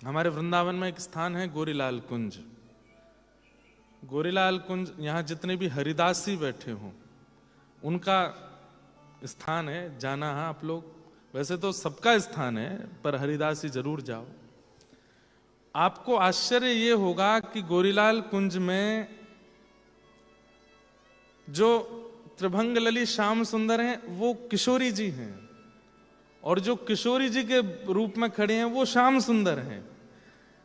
हमारे वृंदावन में एक स्थान है गोरीलाल कुंज। गोरीलाल कुंज, यहाँ जितने भी हरिदासी बैठे हों उनका स्थान है, जाना है आप लोग। वैसे तो सबका स्थान है, पर हरिदासी जरूर जाओ। आपको आश्चर्य ये होगा कि गोरीलाल कुंज में जो त्रिभंग ललित श्याम सुंदर हैं वो किशोरी जी हैं, और जो किशोरी जी के रूप में खड़े हैं वो श्याम सुंदर हैं।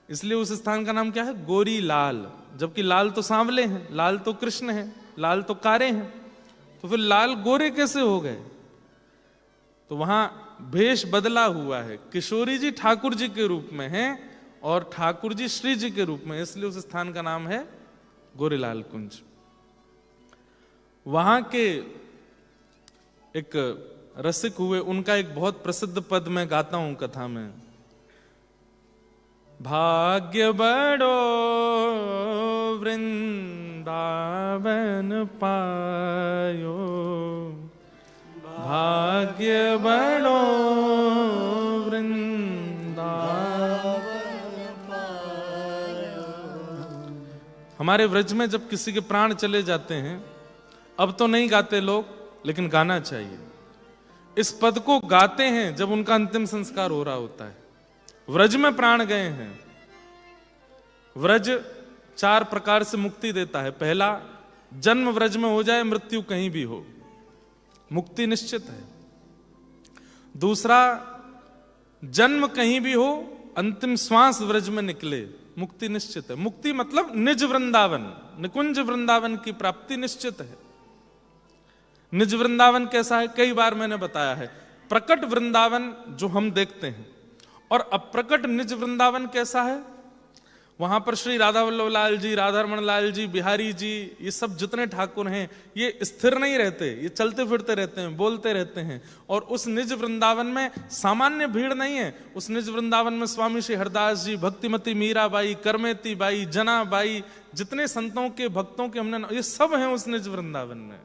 इसलिए उस स्थान का नाम क्या है? गोरीलाल। जबकि लाल तो सांवले हैं, लाल तो कृष्ण है, लाल तो कारे हैं, तो फिर लाल गोरे कैसे हो गए? तो वहां भेष बदला हुआ है। किशोरी जी ठाकुर जी के रूप में हैं और ठाकुर जी श्री जी के रूप में, इसलिए उस स्थान का नाम है गोरीलाल कुंज। वहां के एक रसिक हुए, उनका एक बहुत प्रसिद्ध पद मैं गाता हूं कथा में। भाग्य बड़ो वृंदावन पायो, भाग्य बड़ो वृंदावन पायो। हमारे व्रज में जब किसी के प्राण चले जाते हैं, अब तो नहीं गाते लोग, लेकिन गाना चाहिए। इस पद को गाते हैं जब उनका अंतिम संस्कार हो रहा होता है। व्रज में प्राण गए हैं। व्रज 4 प्रकार से मुक्ति देता है। पहला, जन्म व्रज में हो जाए, मृत्यु कहीं भी हो, मुक्ति निश्चित है। दूसरा, जन्म कहीं भी हो, अंतिम श्वास व्रज में निकले, मुक्ति निश्चित है। मुक्ति मतलब निज वृंदावन, निकुंज वृंदावन की प्राप्ति निश्चित है। निज वृंदावन कैसा है? कई बार मैंने बताया है। प्रकट वृंदावन जो हम देखते हैं, और अप्रकट निज वृंदावन कैसा है? वहां पर श्री राधा वल्लभ लाल जी, राधारमण लाल जी, बिहारी जी, ये सब जितने ठाकुर हैं, ये स्थिर नहीं रहते, ये चलते फिरते रहते हैं, बोलते रहते हैं। और उस निज वृंदावन में सामान्य भीड़ नहीं है। उस निज वृंदावन में स्वामी श्री हरदास जी, भक्तिमती मीराबाई, करमेती बाई, जनाबाई, जितने संतों के भक्तों के हमने, ये सब हैं उस निज वृंदावन में।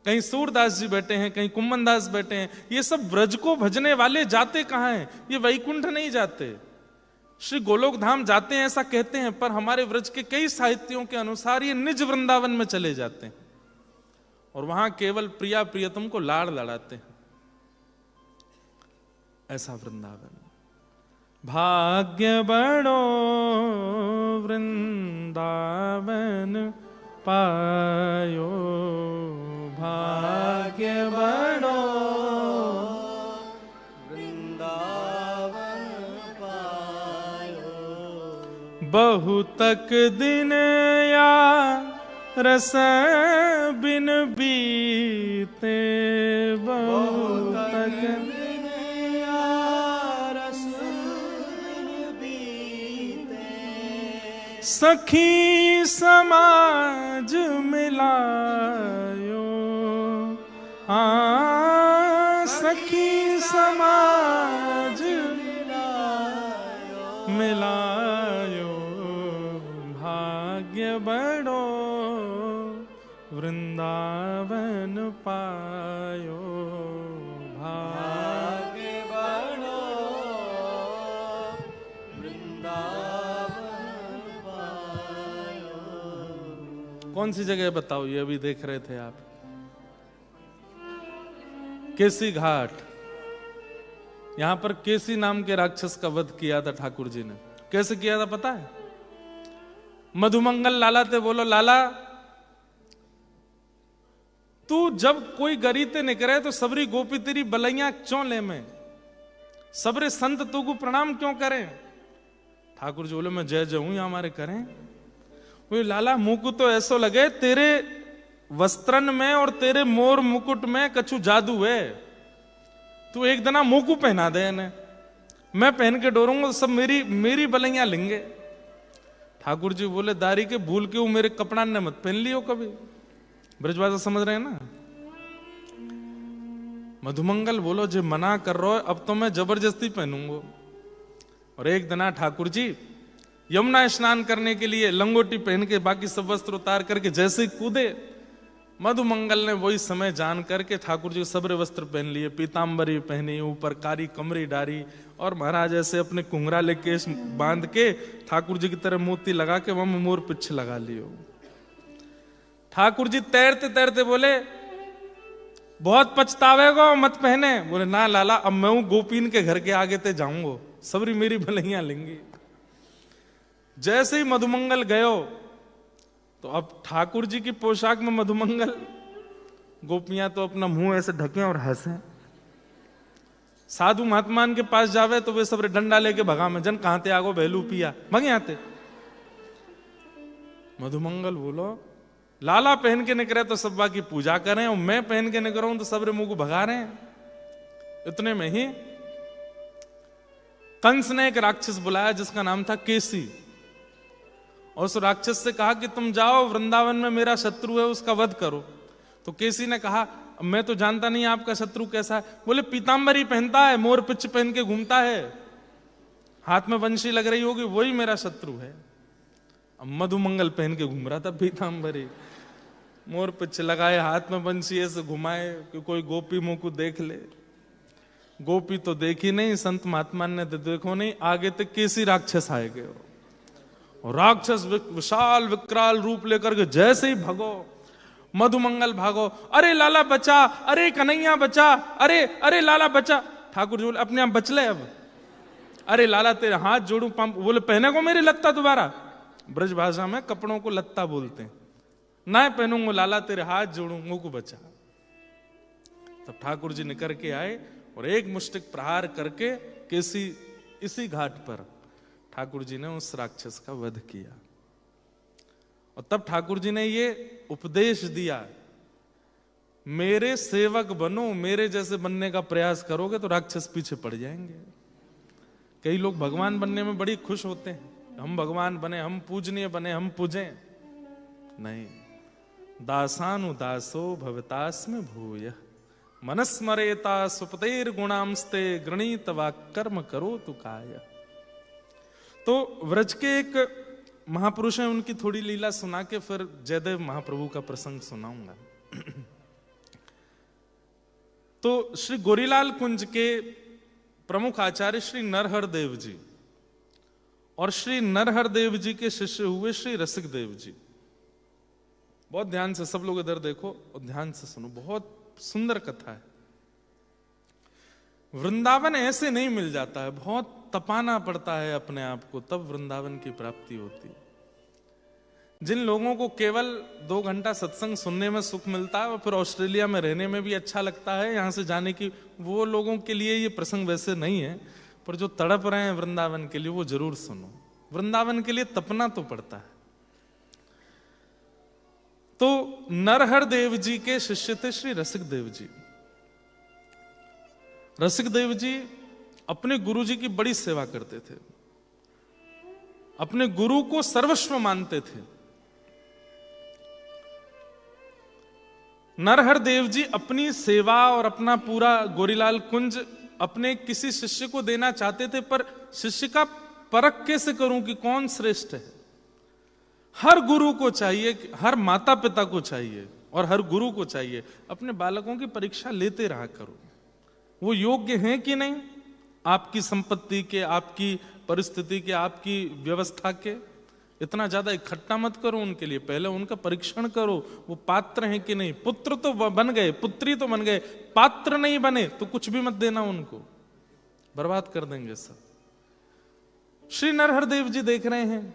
कहीं सूरदास जी बैठे हैं, कहीं कुम्मन दास बैठे हैं। ये सब व्रज को भजने वाले जाते कहां हैं? ये वैकुंठ नहीं जाते, श्री गोलोक धाम जाते हैं ऐसा कहते हैं, पर हमारे व्रज के कई साहित्यों के अनुसार ये निज वृंदावन में चले जाते हैं और वहां केवल प्रिया प्रियतम को लाड़ लड़ाते हैं। ऐसा वृंदावन। भाग्य बड़ो वृंदावन पायो, भाग्य बड़ो वृंदावन पायो। बहुतक दिन या रस बिन बीते, बहुतक दिन या रस बिन बीते। सखी समाज मिलायो, सखी समाज मिलायो। भाग्य बड़ो वृंदावन पायो, भाग्य बड़ो वृंदावन पायो। कौन सी जगह बताओ? ये अभी देख रहे थे आप, केसी घाट। यहां पर केसी नाम के राक्षस का वध किया था ठाकुर जी ने। कैसे किया था पता है? मधुमंगल लाला ते बोलो, लाला तू जब कोई गरीते निकरे तो सबरी गोपी तेरी बलैया क्यों ले में, सबरे संत तू को प्रणाम क्यों करें? ठाकुर जी बोले, मैं जय जय हूं, या हमारे करें। वो लाला मुंह को तो ऐसो लगे तेरे वस्त्रन में और तेरे मोर मुकुट में कछु जादू है, तू एक दना मुंह को पहना दे इन्हें, मैं पहन के डोरूंगा तो सब मेरी बलैया लेंगे। ठाकुर जी बोले, दारी के भूल के वो मेरे कपड़ा ने मत पहन लियो कभी। ब्रजभाषा समझ रहे हैं ना? मधुमंगल बोलो, जो मना कर रहा है अब तो मैं जबरदस्ती पहनूंगा। और एक दिना ठाकुर जी यमुना स्नान करने के लिए लंगोटी पहन के बाकी सब वस्त्र उतार करके जैसे ही कूदे, मधुमंगल ने वही समय जान करके ठाकुर जी सब्र वस्त्र पहन लिए, पीताम्बरी पहनी, ऊपर कारी कमरी डारी, और महाराज ऐसे अपने कुंघराले केश बांध के ठाकुर जी की तरह मोती लगा के वहां मोर पिछ लगा लियो। ठाकुर जी तैरते तैरते बोले, बहुत पछतावेगो मत पहने। बोले, ना लाला, अब मैं हूं गोपीन के घर के आगे ते जाऊंगो, सबरी मेरी भलैया लेंगी। जैसे ही मधुमंगल गयो तो अब ठाकुर जी की पोशाक में मधुमंगल, गोपियां तो अपना मुंह ऐसे ढके और हंसे। साधु महात्मान के पास जावे तो वे सब डंडा लेके भगा में, जन कहां ते आगो बहलू पिया भगे आते। मधुमंगल बोलो, लाला पहन के निकले तो सब की पूजा करें, और मैं पहन के निकल रहा हूं तो सब मुंह को भगा रहे हैं। इतने में ही कंस ने एक राक्षस बुलाया जिसका नाम था केसी, और उस राक्षस से कहा कि तुम जाओ वृंदावन में मेरा शत्रु है उसका वध करो। तो केसी ने कहा, मैं तो जानता नहीं आपका शत्रु कैसा है। बोले, पीताम्बरी पहनता है, मोर पिच पहन के घूमता है, हाथ में वंशी लग रही होगी, वही मेरा शत्रु है। अब मधुमंगल पहन के घूम रहा था पीताम्बरी, मोर पिच लगाए, हाथ में वंशी ऐसे घुमाए कि कोई गोपी मुंह को देख ले। गोपी तो देखी नहीं, संत महात्मा ने तो देखो नहीं, आगे तक केसी राक्षस आए गए, और राक्षस विशाल विकराल रूप लेकर के जैसे ही भगो, मधुमंगल भागो, अरे लाला बचा, अरे कन्हैया बचा, अरे अरे लाला बचा। ठाकुर जी बोले, अपने आप बच ले अब। अरे लाला तेरे हाथ जोड़ू पंप। बोले, पहने को मेरी लत्ता दोबारा। ब्रज भाषा में कपड़ों को लत्ता बोलते हैं। ना पहनूंगा लाला, तेरे हाथ जोड़ूंगा को बचा। तब ठाकुर जी निकल के आए और एक मुष्टिक प्रहार करके केसी इसी घाट पर ठाकुर जी ने उस राक्षस का वध किया। और तब ठाकुर जी ने ये उपदेश दिया, मेरे सेवक बनो, मेरे जैसे बनने का प्रयास करोगे तो राक्षस पीछे पड़ जाएंगे। कई लोग भगवान बनने में बड़ी खुश होते हैं, हम भगवान बने, हम पूजनीय बने, हम पूजें। नहीं, दासानुदासो भवतास्मि भूय मनस्मरेता सुपतेर गुणांस्ते गृणीत वा कर्म करो तु काय। तो व्रज के एक महापुरुष हैं, उनकी थोड़ी लीला सुना के फिर जयदेव महाप्रभु का प्रसंग सुनाऊंगा। तो श्री गोरीलाल कुंज के प्रमुख आचार्य श्री नरहर देव जी और श्री नरहर देव जी के शिष्य हुए श्री रसिक देव जी। बहुत ध्यान से सब लोग इधर देखो और ध्यान से सुनो, बहुत सुंदर कथा है। वृंदावन ऐसे नहीं मिल जाता है, बहुत तपाना पड़ता है अपने आप को, तब वृंदावन की प्राप्ति होती है। जिन लोगों को केवल 2 घंटा सत्संग सुनने में सुख मिलता है और फिर ऑस्ट्रेलिया में रहने में भी अच्छा लगता है यहां से जाने की, वो लोगों के लिए ये प्रसंग वैसे नहीं है। पर जो तड़प रहे हैं वृंदावन के लिए वो जरूर सुनो। वृंदावन के लिए तपना तो पड़ता है। तो नरहर देव जी के शिष्य थे श्री रसिक देव जी। रसिक देव जी अपने गुरु जी की बड़ी सेवा करते थे, अपने गुरु को सर्वस्व मानते थे। नरहर देव जी अपनी सेवा और अपना पूरा गोरीलाल कुंज अपने किसी शिष्य को देना चाहते थे, पर शिष्य का परख कैसे करूं कि कौन श्रेष्ठ है। हर गुरु को चाहिए, हर माता पिता को चाहिए और हर गुरु को चाहिए अपने बालकों की परीक्षा लेते रहा करो, वो योग्य हैं कि नहीं, आपकी संपत्ति के, आपकी परिस्थिति के, आपकी व्यवस्था के। इतना ज्यादा इकट्ठा मत करो उनके लिए, पहले उनका परीक्षण करो, वो पात्र हैं कि नहीं। पुत्र तो बन गए, पुत्री तो बन गए, पात्र नहीं बने तो कुछ भी मत देना उनको, बर्बाद कर देंगे सब। श्री नरहर देव जी देख रहे हैं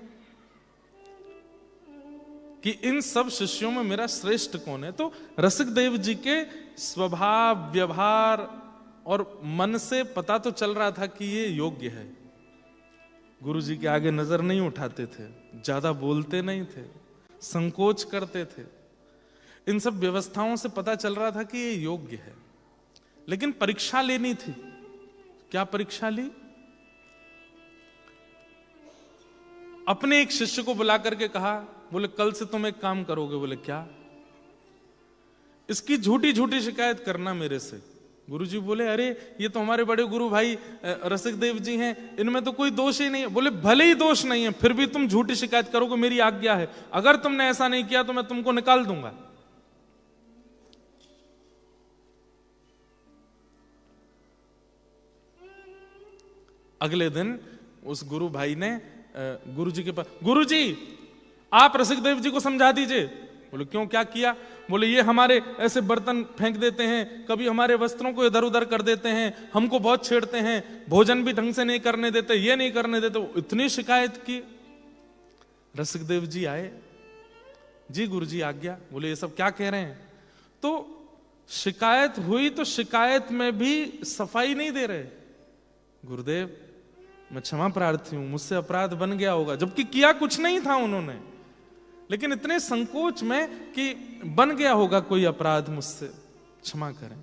कि इन सब शिष्यों में मेरा श्रेष्ठ कौन है। तो रसिक देव जी के स्वभाव, व्यवहार और मन से पता तो चल रहा था कि ये योग्य है। गुरु जी के आगे नजर नहीं उठाते थे, ज्यादा बोलते नहीं थे, संकोच करते थे। इन सब व्यवस्थाओं से पता चल रहा था कि ये योग्य है। लेकिन परीक्षा लेनी थी। क्या परीक्षा ली? अपने एक शिष्य को बुला करके कहा, बोले कल से तुम एक काम करोगे। बोले क्या? इसकी झूठी झूठी शिकायत करना मेरे से। गुरुजी बोले अरे ये तो हमारे बड़े गुरु भाई रसिक देव जी हैं, इनमें तो कोई दोष ही नहीं है। बोले भले ही दोष नहीं है, फिर भी तुम झूठी शिकायत करोगे, मेरी आज्ञा है। अगर तुमने ऐसा नहीं किया तो मैं तुमको निकाल दूंगा। अगले दिन उस गुरु भाई ने गुरु जी के पास, गुरु जी आप रसिकदेव जी को समझा दीजिए। बोले क्यों, क्या किया? बोले ये हमारे ऐसे बर्तन फेंक देते हैं, कभी हमारे वस्त्रों को इधर उधर कर देते हैं, हमको बहुत छेड़ते हैं, भोजन भी ढंग से नहीं करने देते, ये नहीं करने देते। इतनी शिकायत की। रसिकदेव जी आए, जी गुरु जी आज्ञा। बोले ये सब क्या कह रहे हैं? तो शिकायत हुई तो शिकायत में भी सफाई नहीं दे रहे। गुरुदेव मैं क्षमा प्रार्थी हूं, मुझसे अपराध बन गया होगा, जबकि किया कुछ नहीं था उन्होंने, लेकिन इतने संकोच में कि बन गया होगा कोई अपराध मुझसे, क्षमा करें।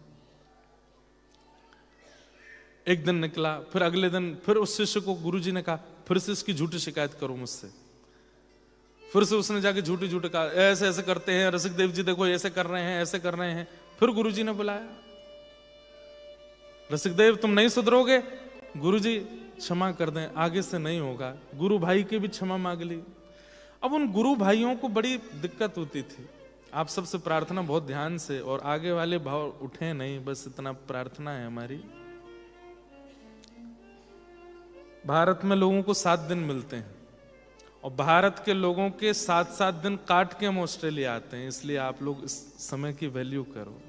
एक दिन निकला, फिर अगले दिन फिर उस शिष्य को गुरुजी ने कहा फिर से इसकी झूठी शिकायत करो मुझसे। फिर से उसने जाके झूठी झूठी कहा, ऐसे ऐसे करते हैं रसिकदेव जी, देखो ऐसे कर रहे हैं, ऐसे कर रहे हैं। फिर गुरुजी ने बुलाया, रसिकदेव तुम नहीं सुधरोगे, गुरुजी क्षमा कर दें, आगे से नहीं होगा। गुरु भाई की भी क्षमा मांग ली। अब उन गुरु भाइयों को बड़ी दिक्कत होती थी। आप सबसे प्रार्थना बहुत ध्यान से, और आगे वाले भाव उठे नहीं, बस इतना प्रार्थना है हमारी। भारत में लोगों को 7 दिन मिलते हैं, और भारत के लोगों के 7-7 दिन काट के हम ऑस्ट्रेलिया आते हैं, इसलिए आप लोग इस समय की वैल्यू करो।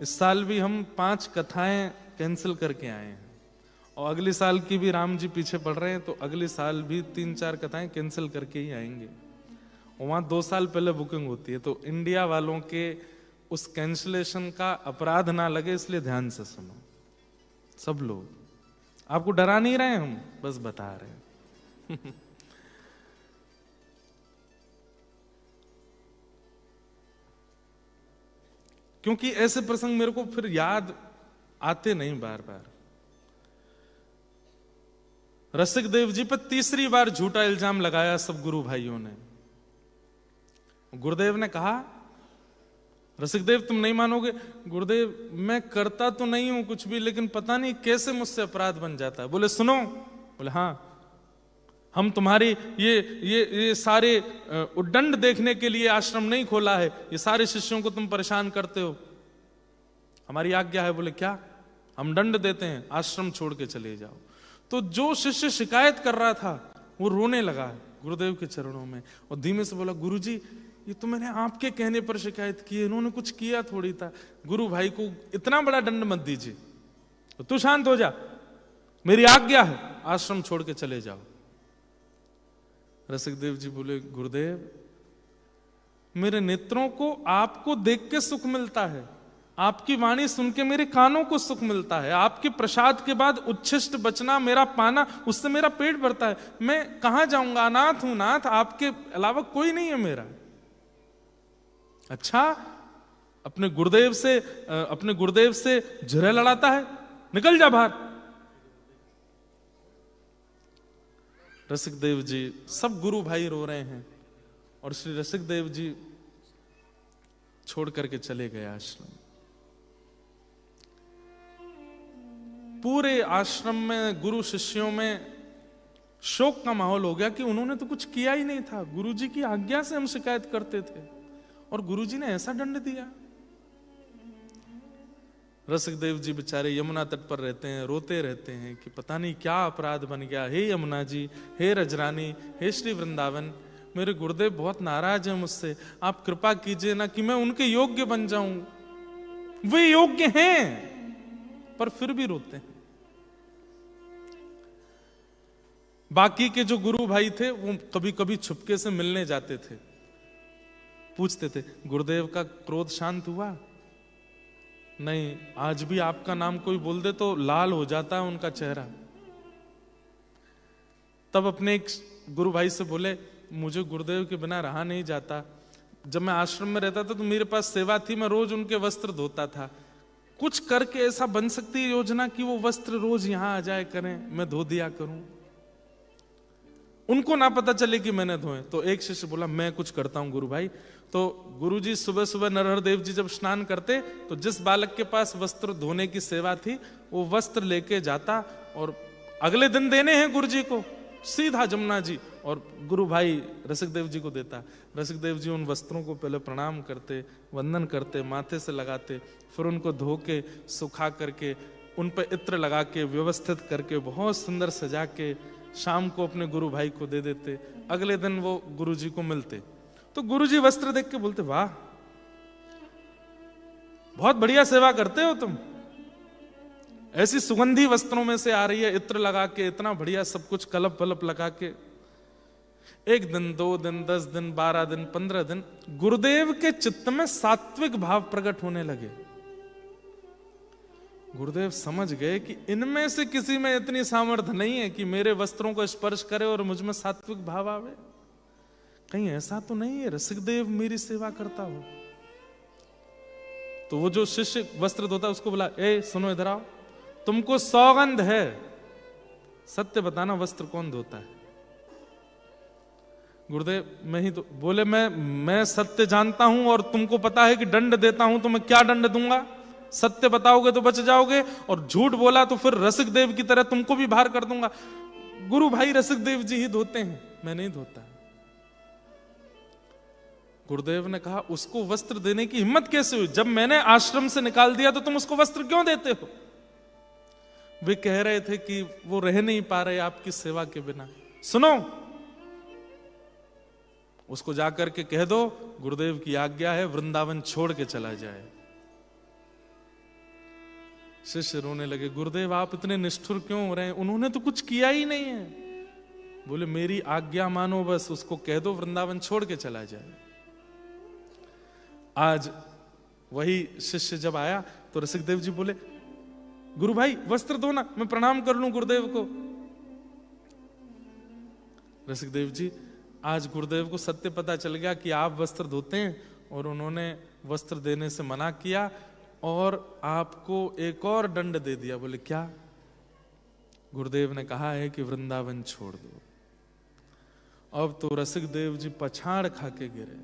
इस साल भी हम 5 कथाएं कैंसिल करके आए हैं, और अगले साल की भी राम जी पीछे पड़ रहे हैं, तो अगले साल भी 3-4 कथाएं कैंसिल करके ही आएंगे। वहां 2 साल पहले बुकिंग होती है, तो इंडिया वालों के उस कैंसिलेशन का अपराध ना लगे, इसलिए ध्यान से सुनो सब लोग। आपको डरा नहीं रहे हम, बस बता रहे हैं। क्योंकि ऐसे प्रसंग मेरे को फिर याद आते नहीं बार बार। रसिकदेव जी पर तीसरी बार झूठा इल्जाम लगाया सब गुरु भाइयों ने। गुरुदेव ने कहा, रसिकदेव तुम नहीं मानोगे, गुरुदेव मैं करता तो नहीं हूं कुछ भी, लेकिन पता नहीं कैसे मुझसे अपराध बन जाता है। बोले सुनो, बोले हाँ, हम तुम्हारी ये सारे उद्दंड देखने के लिए आश्रम नहीं खोला है, ये सारे शिष्यों को तुम परेशान करते हो, हमारी आज्ञा है। बोले क्या? हम दंड देते हैं, आश्रम छोड़ के चले जाओ। तो जो शिष्य शिकायत कर रहा था वो रोने लगा गुरुदेव के चरणों में, और धीमे से बोला, गुरुजी ये तो मैंने आपके कहने पर शिकायत की है, इन्होंने कुछ किया थोड़ी था, गुरु भाई को इतना बड़ा दंड मत दीजिए, तो तू शांत हो जा, मेरी आज्ञा है, आश्रम छोड़ के चले जाओ। रसिकदेव जी बोले, गुरुदेव मेरे नेत्रों को आपको देख के सुख मिलता है, आपकी वाणी सुन के मेरे कानों को सुख मिलता है, आपके प्रसाद के बाद उच्छिष्ट बचना मेरा पाना, उससे मेरा पेट भरता है, मैं कहां जाऊंगा, अनाथ हूं नाथ, आपके अलावा कोई नहीं है मेरा। अच्छा, अपने गुरुदेव से झुरे लड़ाता है, निकल जा बाहर। रसिकदेव जी, सब गुरु भाई रो रहे हैं, और श्री रसिकदेव जी छोड़ करके चले गए आश्रम। पूरे आश्रम में गुरु शिष्यों में शोक का माहौल हो गया कि उन्होंने तो कुछ किया ही नहीं था, गुरुजी की आज्ञा से हम शिकायत करते थे और गुरुजी ने ऐसा दंड दिया। रसिकदेव जी बेचारे यमुना तट पर रहते हैं, रोते रहते हैं कि पता नहीं क्या अपराध बन गया। हे यमुना जी, हे रजरानी, हे श्री वृंदावन, मेरे गुरुदेव बहुत नाराज हैं मुझसे, आप कृपा कीजिए ना कि मैं उनके योग्य बन जाऊं। वे योग्य हैं पर फिर भी रोते हैं। बाकी के जो गुरु भाई थे वो कभी कभी छुपके से मिलने जाते थे, पूछते थे, गुरुदेव का क्रोध शांत हुआ? नहीं, आज भी आपका नाम कोई बोल दे तो लाल हो जाता है उनका चेहरा। तब अपने एक गुरु भाई से बोले, मुझे गुरुदेव के बिना रहा नहीं जाता, जब मैं आश्रम में रहता था तो मेरे पास सेवा थी, मैं रोज उनके वस्त्र धोता था, कुछ करके ऐसा बन सकती है योजना कि वो वस्त्र रोज यहां आ जाए करें, मैं धो दिया करूं, उनको ना पता चले कि मैंने धोए। तो एक शिष्य बोला, मैं कुछ करता हूं गुरु भाई। तो गुरुजी सुबह सुबह नरहर देव जी जब स्नान करते तो जिस बालक के पास वस्त्र धोने की सेवा थी वो वस्त्र लेके जाता और अगले दिन देने हैं गुरुजी को, सीधा जमुना जी, और गुरु भाई रसिकदेव जी को देता। रसिकदेव जी उन वस्त्रों को पहले प्रणाम करते, वंदन करते, माथे से लगाते, फिर उनको धो के सुखा करके उन पर इत्र लगा के व्यवस्थित करके बहुत सुंदर सजा के शाम को अपने गुरु भाई को दे देते। अगले दिन वो गुरु जी को मिलते तो गुरु जी वस्त्र देख के बोलते, वाह बहुत बढ़िया सेवा करते हो तुम, ऐसी सुगंधी वस्त्रों में से आ रही है, इत्र लगा के इतना बढ़िया सब कुछ कलप वलप लगा के। 1 दिन 2 दिन 10 दिन 12 दिन 15 दिन गुरुदेव के चित्त में सात्विक भाव प्रकट होने लगे। गुरुदेव समझ गए कि इनमें से किसी में इतनी सामर्थ्य नहीं है कि मेरे वस्त्रों को स्पर्श करे और मुझ में सात्विक भाव आवे। कहीं ऐसा तो नहीं है रसिक देव मेरी सेवा करता हो। तो वो जो शिष्य वस्त्र धोता उसको बोला, ए सुनो इधर आओ, तुमको सौगंध है, सत्य बताना वस्त्र कौन धोता है। गुरुदेव मैं ही तो। बोले मैं सत्य जानता हूं और तुमको पता है कि दंड देता हूं, तो मैं क्या दंड दूंगा? सत्य बताओगे तो बच जाओगे और झूठ बोला तो फिर रसिक देव की तरह तुमको भी बाहर कर दूंगा। गुरु भाई रसिक देव जी ही धोते हैं, मैं नहीं धोता। गुरुदेव ने कहा, उसको वस्त्र देने की हिम्मत कैसे हुई? जब मैंने आश्रम से निकाल दिया तो तुम उसको वस्त्र क्यों देते हो? वे कह रहे थे कि वो रह नहीं पा रहे आपकी सेवा के बिना। सुनो, उसको जाकर के कह दो गुरुदेव की आज्ञा है वृंदावन छोड़ के चला जाए। शिष्य रोने लगे, गुरुदेव आप इतने निष्ठुर क्यों हो रहे हैं? उन्होंने तो कुछ किया ही नहीं है। बोले मेरी आज्ञा मानो, बस उसको कह दो वृंदावन छोड़ के चला जाए। आज वही शिष्य जब आया तो रसिक देव जी बोले, गुरु भाई वस्त्र दो ना, मैं प्रणाम कर लूं गुरुदेव को। रसिक देव जी, आज गुरुदेव को सत्य पता चल गया कि आप वस्त्र धोते हैं और उन्होंने वस्त्र देने से मना किया और आपको एक और दंड दे दिया। बोले क्या? गुरुदेव ने कहा है कि वृंदावन छोड़ दो। अब तो रसिक देव जी पछाड़ खा के गिरे।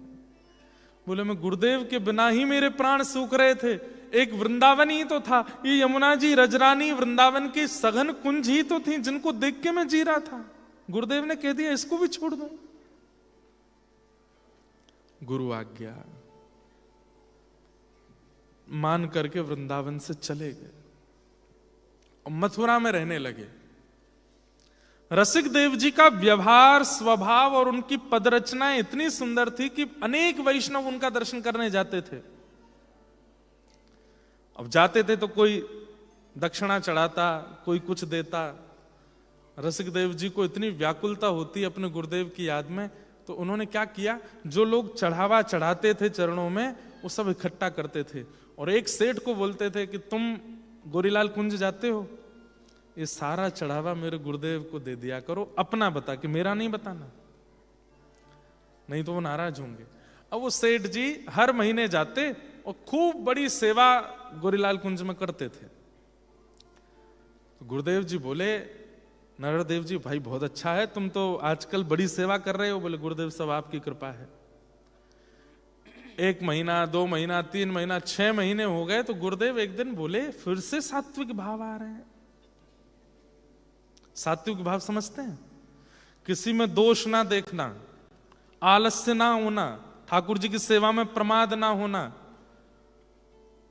बोले मैं गुरुदेव के बिना ही मेरे प्राण सूख रहे थे, एक वृंदावन ही तो था, ये यमुना जी रजरानी वृंदावन की सघन कुंज ही तो थी जिनको देख के मैं जी रहा था। गुरुदेव ने कह दिया इसको भी छोड़ दो। गुरु आज्ञा मान करके वृंदावन से चले गए और मथुरा में रहने लगे। रसिक देव जी का व्यवहार, स्वभाव और उनकी पदरचनाएं इतनी सुंदर थी कि अनेक वैष्णव उनका दर्शन करने जाते थे। अब जाते थे तो कोई दक्षिणा चढ़ाता, कोई कुछ देता। रसिक देव जी को इतनी व्याकुलता होती अपने गुरुदेव की याद में, तो उन्होंने क्या किया, जो लोग चढ़ावा चढ़ाते थे चरणों में वो सब इकट्ठा करते थे और एक सेठ को बोलते थे कि तुम गोरीलाल कुंज जाते हो, ये सारा चढ़ावा मेरे गुरुदेव को दे दिया करो, अपना बता के मेरा नहीं बताना, नहीं तो वो नाराज होंगे। अब वो सेठ जी हर महीने जाते और खूब बड़ी सेवा गोरीलाल कुंज में करते थे। तो गुरुदेव जी बोले, नरदेव जी भाई बहुत अच्छा है, तुम तो आजकल बड़ी सेवा कर रहे हो। बोले गुरुदेव सब आपकी कृपा है। 1 महीना 2 महीना 3 महीना 6 महीने हो गए तो गुरुदेव एक दिन बोले फिर से सात्विक भाव आ रहे हैं। सात्विक भाव समझते हैं? किसी में दोष ना देखना, आलस्य ना होना, ठाकुर जी की सेवा में प्रमाद ना होना,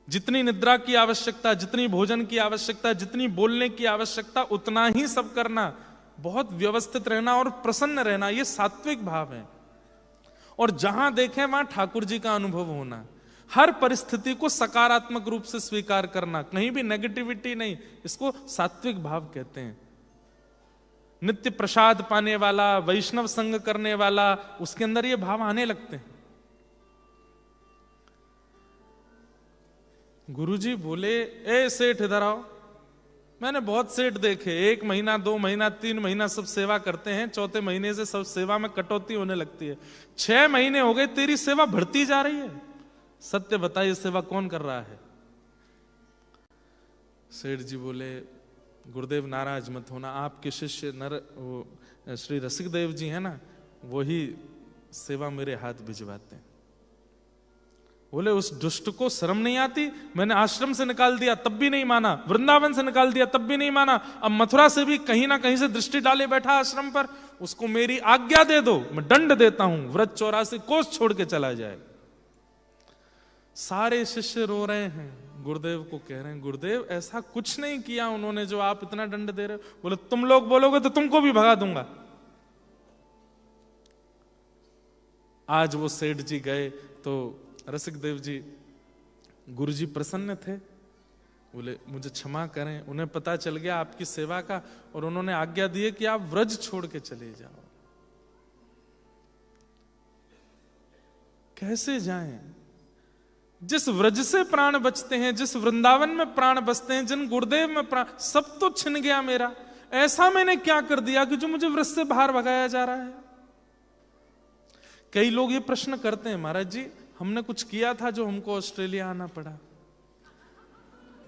जितनी निद्रा की आवश्यकता, जितनी भोजन की आवश्यकता, जितनी बोलने की आवश्यकता उतना ही सब करना, बहुत व्यवस्थित रहना और प्रसन्न रहना, ये सात्विक भाव है। और जहां देखें वहां ठाकुर जी का अनुभव होना, हर परिस्थिति को सकारात्मक रूप से स्वीकार करना, कहीं भी नेगेटिविटी नहीं, इसको सात्विक भाव कहते हैं। नित्य प्रसाद पाने वाला, वैष्णव संग करने वाला, उसके अंदर ये भाव आने लगते हैं। गुरुजी बोले, ए सेठ इधर आओ। मैंने बहुत सेठ देखे, 1 महीना 2 महीना 3 महीना सब सेवा करते हैं, 4थे महीने से सब सेवा में कटौती होने लगती है। 6 महीने हो गए तेरी सेवा बढ़ती जा रही है, सत्य बताइए सेवा कौन कर रहा है? सेठ जी बोले, गुरुदेव नाराज मत होना, आपके शिष्य श्री रसिक देव जी है ना, वही सेवा मेरे हाथ भिजवाते हैं। बोले उस दुष्ट को शर्म नहीं आती? मैंने आश्रम से निकाल दिया तब भी नहीं माना, वृंदावन से निकाल दिया तब भी नहीं माना, अब मथुरा से भी कहीं ना कहीं से दृष्टि डाले बैठा आश्रम पर। उसको मेरी आज्ञा दे दो, मैं दंड देता हूं, व्रत 84 कोस छोड़ के चला जाए। सारे शिष्य रो रहे हैं। गुरुदेव को कह रहे हैं, गुरुदेव ऐसा कुछ नहीं किया उन्होंने जो आप इतना दंड दे रहे हो। बोले तुम लोग बोलोगे तो तुमको भी भगा दूंगा। आज वो सेठ जी गए तो रसिक देव जी, गुरुजी प्रसन्न थे, बोले मुझे क्षमा करें, उन्हें पता चल गया आपकी सेवा का और उन्होंने आज्ञा दी है कि आप व्रज छोड़ के चले जाओ। कैसे जाएं? जिस व्रज से प्राण बचते हैं, जिस वृंदावन में प्राण बचते हैं, जिन गुरुदेव में प्राण, सब तो छिन गया मेरा। ऐसा मैंने क्या कर दिया कि जो मुझे व्रज से बाहर भगाया जा रहा है? कई लोग ये प्रश्न करते हैं, महाराज जी हमने कुछ किया था जो हमको ऑस्ट्रेलिया आना पड़ा।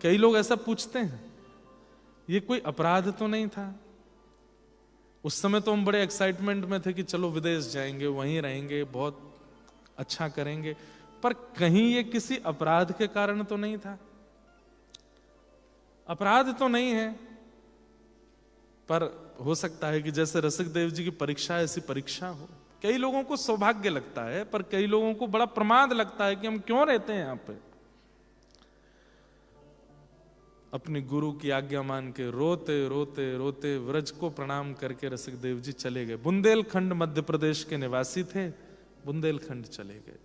कई लोग ऐसा पूछते हैं। ये कोई अपराध तो नहीं था? उस समय तो हम बड़े एक्साइटमेंट में थे कि चलो विदेश जाएंगे, वहीं रहेंगे, बहुत अच्छा करेंगे, पर कहीं ये किसी अपराध के कारण तो नहीं था। अपराध तो नहीं है, पर हो सकता है कि जैसे रसिक देव जी की परीक्षा ऐसी परीक्षा हो। कई लोगों को सौभाग्य लगता है, पर कई लोगों को बड़ा प्रमाद लगता है कि हम क्यों रहते हैं यहां पे। अपनी गुरु की आज्ञा मान के रोते रोते रोते व्रज को प्रणाम करके रसिक देव जी चले गए। बुंदेलखंड मध्य प्रदेश के निवासी थे, बुंदेलखंड चले गए।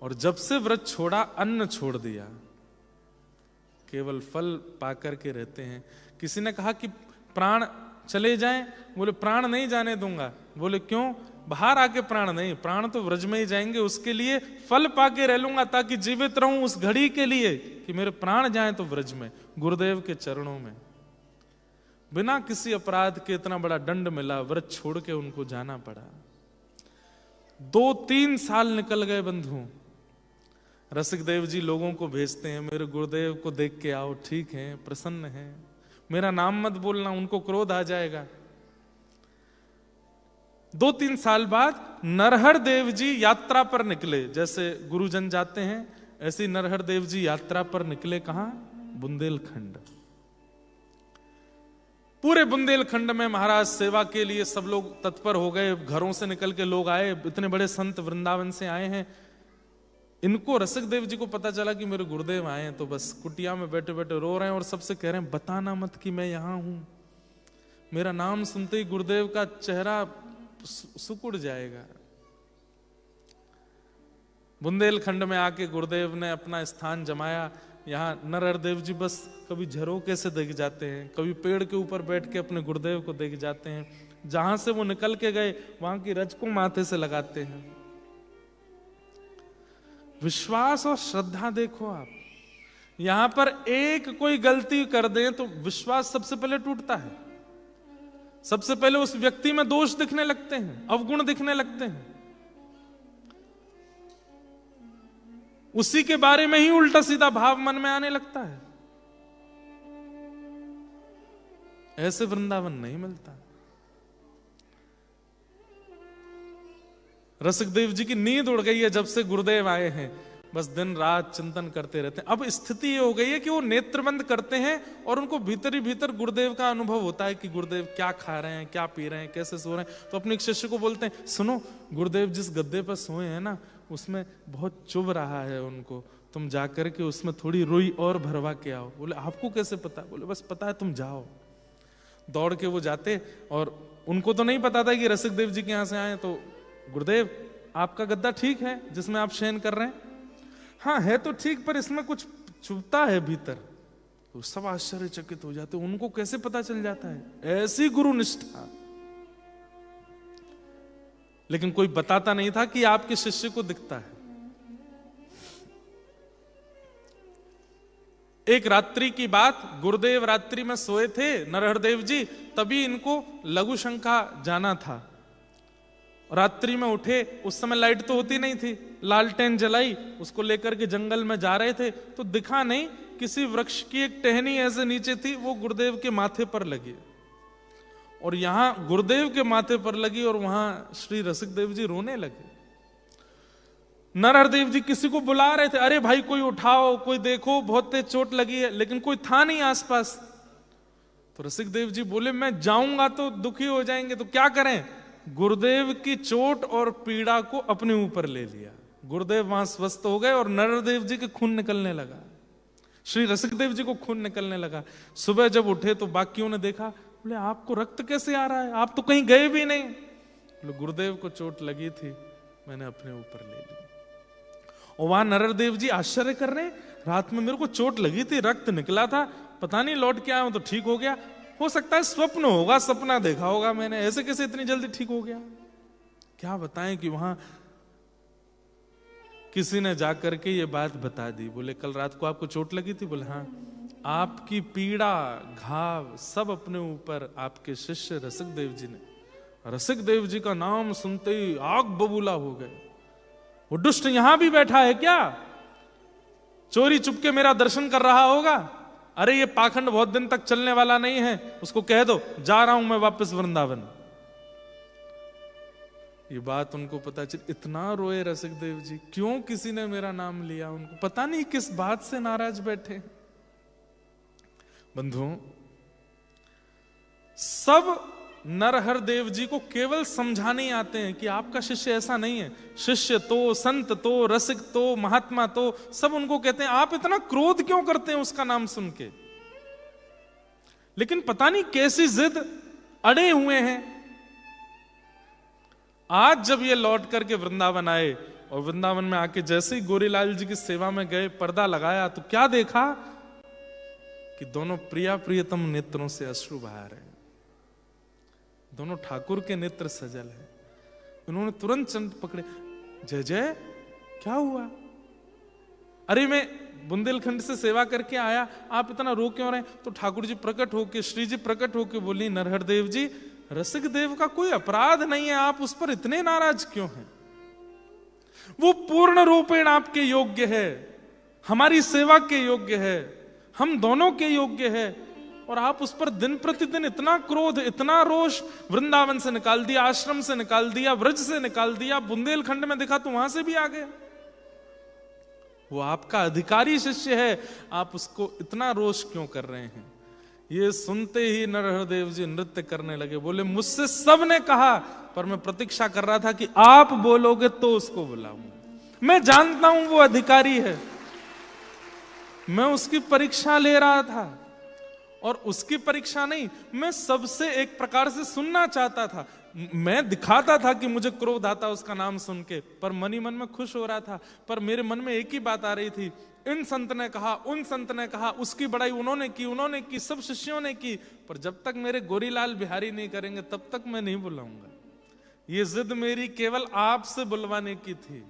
और जब से व्रत छोड़ा, अन्न छोड़ दिया, केवल फल पाकर के रहते हैं। किसी ने कहा कि प्राण चले जाएं, बोले प्राण नहीं जाने दूंगा। बोले क्यों? बाहर आके प्राण नहीं, प्राण तो व्रज में ही जाएंगे, उसके लिए फल पाके रह लूंगा ताकि जीवित रहूं उस घड़ी के लिए कि मेरे प्राण जाएं तो व्रज में, गुरुदेव के चरणों में। बिना किसी अपराध के इतना बड़ा दंड मिला, व्रत छोड़ के उनको जाना पड़ा। 2-3 साल निकल गए बंधु। रसिक देव जी लोगों को भेजते हैं, मेरे गुरुदेव को देख के आओ, ठीक है, प्रसन्न है, मेरा नाम मत बोलना, उनको क्रोध आ जाएगा। 2-3 साल बाद नरहर देव जी यात्रा पर निकले। जैसे गुरुजन जाते हैं, ऐसे नरहर देव जी यात्रा पर निकले। कहां? बुंदेलखंड। पूरे बुंदेलखंड में महाराज सेवा के लिए सब लोग तत्पर हो गए। घरों से निकल के लोग आए, इतने बड़े संत वृंदावन से आए हैं। इनको रसिक देव जी को पता चला कि मेरे गुरुदेव आए हैं, तो बस कुटिया में बैठे बैठे रो रहे हैं और सबसे कह रहे हैं बताना मत कि मैं यहां हूं। मेरा नाम सुनते ही गुरुदेव का चेहरा सुकुड़ जाएगा। बुंदेलखंड में आके गुरुदेव ने अपना स्थान जमाया। यहाँ नरहर देव जी बस कभी झरोके से देख जाते हैं, कभी पेड़ के ऊपर बैठ के अपने गुरुदेव को देख जाते हैं। जहां से वो निकल के गए वहां की रज को माथे से लगाते हैं। विश्वास और श्रद्धा देखो आप। यहां पर एक कोई गलती कर दें तो विश्वास सबसे पहले टूटता है। सबसे पहले उस व्यक्ति में दोष दिखने लगते हैं, अवगुण दिखने लगते हैं, उसी के बारे में ही उल्टा सीधा भाव मन में आने लगता है। ऐसे वृंदावन नहीं मिलता। रसिक देव जी की नींद उड़ गई है जब से गुरुदेव आए हैं। बस दिन रात चिंतन करते रहते हैं। अब स्थिति ये हो गई है कि वो नेत्र बंद करते हैं और उनको भीतर ही भीतर गुरुदेव का अनुभव होता है कि गुरुदेव क्या खा रहे हैं, क्या पी रहे हैं, कैसे सो रहे हैं। तो अपने एक शिष्य को बोलते हैं, सुनो गुरुदेव जिस गद्दे पर सोए हैं ना, उसमें बहुत चुभ रहा है उनको, तुम जाकर के उसमें थोड़ी रुई और भरवा के आओ। बोले आपको कैसे पता? बोले बस पता है, तुम जाओ। दौड़ के वो जाते और उनको तो नहीं पता था कि रसिक देव जी के यहां से आए। तो गुरुदेव आपका गद्दा ठीक है जिसमें आप शयन कर रहे हैं? हाँ है तो ठीक, पर इसमें कुछ चुभता है भीतर। तो सब आश्चर्यचकित हो जाते, उनको कैसे पता चल जाता है? ऐसी गुरु निष्ठा। लेकिन कोई बताता नहीं था कि आपके शिष्य को दिखता है। एक रात्रि की बात, गुरुदेव रात्रि में सोए थे नरहर देव जी, तभी इनको लघु शंका जाना था। रात्रि में उठे, उस समय लाइट तो होती नहीं थी, लालटेन जलाई, उसको लेकर के जंगल में जा रहे थे तो दिखा नहीं, किसी वृक्ष की एक टहनी ऐसे नीचे थी, वो गुरुदेव के माथे पर लगी और यहां गुरुदेव के माथे पर लगी और वहां श्री रसिक देव जी रोने लगे। नरहर देव जी किसी को बुला रहे थे, अरे भाई कोई उठाओ, कोई देखो, बहुत तेज चोट लगी है, लेकिन कोई था नहीं आसपास। तो रसिक देव जी बोले मैं जाऊंगा तो दुखी हो जाएंगे, तो क्या करें? गुरुदेव की चोट और पीड़ा को अपने ऊपर ले लिया। गुरुदेव वहां स्वस्थ हो गए और नरदेव जी के खून निकलने लगा, श्री रसिकदेव जी को खून निकलने लगा। सुबह जब उठे तो बाकियों ने देखा, बोले आपको रक्त कैसे आ रहा है, आप तो कहीं गए भी नहीं। बोले गुरुदेव को चोट लगी थी, मैंने अपने ऊपर ले ली। और वहां नरदेव जी आश्चर्य कर रहे, रात में मेरे को चोट लगी थी, रक्त निकला था, पता नहीं लौट के आया हूं तो ठीक हो गया। हो सकता है स्वप्न होगा, सपना देखा होगा मैंने, ऐसे कैसे इतनी जल्दी ठीक हो गया। क्या बताएं कि वहां किसी ने जाकर के ये बात बता दी। बोले कल रात को आपको चोट लगी थी? बोले हाँ। आपकी पीड़ा घाव सब अपने ऊपर आपके शिष्य रसिकदेव जी ने, रसिकदेव जी का नाम सुनते ही आग बबूला हो गए। वो दुष्ट यहां भी बैठा है क्या, चोरी चुपके मेरा दर्शन कर रहा होगा? अरे ये पाखंड बहुत दिन तक चलने वाला नहीं है, उसको कह दो जा रहा हूं मैं वापस वृंदावन। ये बात उनको पता चल, इतना रोए रसिकदेव जी, क्यों किसी ने मेरा नाम लिया, उनको पता नहीं किस बात से नाराज बैठे। बंधुओं, सब नरहर देव जी को केवल समझाने ही आते हैं कि आपका शिष्य ऐसा नहीं है। शिष्य तो, संत तो, रसिक तो, महात्मा तो, सब उनको कहते हैं आप इतना क्रोध क्यों करते हैं उसका नाम सुन के। लेकिन पता नहीं कैसी जिद अड़े हुए हैं। आज जब ये लौट करके वृंदावन आए और वृंदावन में आके जैसे ही गोरीलाल जी की सेवा में गए, पर्दा लगाया तो क्या देखा कि दोनों प्रिया प्रियतम नेत्रों से अश्रु बहा रहे हैं, दोनों ठाकुर के नेत्र सजल है। उन्होंने तुरंत चंद पकड़े, जय जय क्या हुआ? अरे मैं बुंदेलखंड से सेवा करके आया, आप इतना रो क्यों रहे? तो ठाकुर जी प्रकट होके, श्री जी प्रकट होके बोली, नरहर देव जी, रसिक देव का कोई अपराध नहीं है, आप उस पर इतने नाराज क्यों हैं? वो पूर्ण रूपेण आपके योग्य है, हमारी सेवा के योग्य है, हम दोनों के योग्य है, और आप उस पर दिन प्रतिदिन इतना क्रोध, इतना रोष, वृंदावन से निकाल दिया, आश्रम से निकाल दिया, व्रज से निकाल दिया, बुंदेलखंड में देखा तो वहां से भी आ गए। वो आपका अधिकारी शिष्य है, आप उसको इतना रोष क्यों कर रहे हैं? ये सुनते ही नरहर देव जी नृत्य करने लगे। बोले मुझसे सब ने कहा, पर मैं प्रतीक्षा कर रहा था कि आप बोलोगे तो उसको बुलाऊंगा। मैं जानता हूं वो अधिकारी है, मैं उसकी परीक्षा ले रहा था, और उसकी परीक्षा नहीं, मैं सबसे एक प्रकार से सुनना चाहता था। मैं दिखाता था कि मुझे क्रोध आता उसका नाम सुन के, पर मन ही मन में खुश हो रहा था। पर मेरे मन में एक ही बात आ रही थी, इन संत ने कहा, उन संत ने कहा, उसकी बड़ाई उन्होंने की, सब शिष्यों ने की, पर जब तक मेरे गोरीलाल बिहारी नहीं करेंगे तब तक मैं नहीं बुलाऊंगा। ये जिद मेरी केवल आपसे बुलवाने की थी।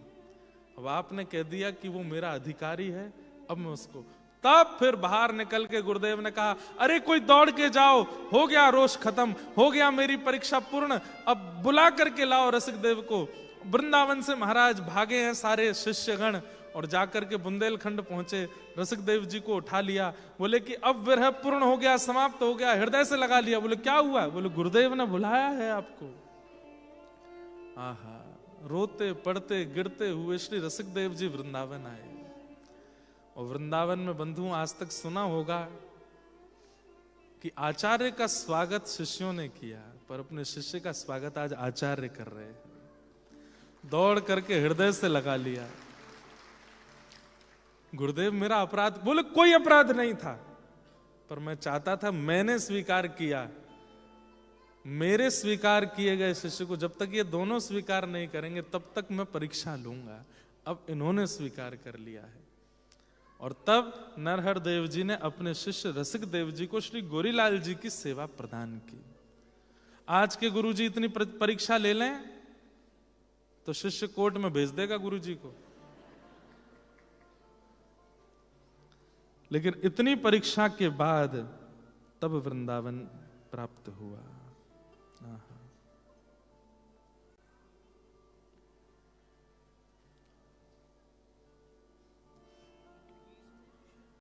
अब आपने कह दिया कि वो मेरा अधिकारी है, अब मैं उसको। तब फिर बाहर निकल के गुरुदेव ने कहा, अरे कोई दौड़ के जाओ, हो गया रोष खत्म, हो गया मेरी परीक्षा पूर्ण, अब बुला करके लाओ रसिकदेव को। वृंदावन से महाराज भागे हैं सारे शिष्यगण, और जाकर के बुंदेलखंड पहुंचे, रसिकदेव जी को उठा लिया। बोले कि अब विरह पूर्ण हो गया, समाप्त हो गया, हृदय से लगा लिया। बोले क्या हुआ? बोले गुरुदेव ने बुलाया है आपको। आहा, रोते पड़ते गिरते हुए श्री रसिकदेव जी वृंदावन आए। और वृंदावन में बंधु आज तक सुना होगा कि आचार्य का स्वागत शिष्यों ने किया, पर अपने शिष्य का स्वागत आज आचार्य कर रहे हैं। दौड़ करके हृदय से लगा लिया, गुरुदेव मेरा अपराध। बोले कोई अपराध नहीं था, पर मैं चाहता था, मैंने स्वीकार किया। मेरे स्वीकार किए गए शिष्य को जब तक ये दोनों स्वीकार नहीं करेंगे तब तक मैं परीक्षा लूंगा। अब इन्होंने स्वीकार कर लिया है। और तब नरहर देव जी ने अपने शिष्य रसिक देव जी को श्री गोरीलाल जी की सेवा प्रदान की। आज के गुरु जी इतनी परीक्षा ले लें तो शिष्य कोर्ट में भेज देगा गुरु जी को, लेकिन इतनी परीक्षा के बाद तब वृंदावन प्राप्त हुआ।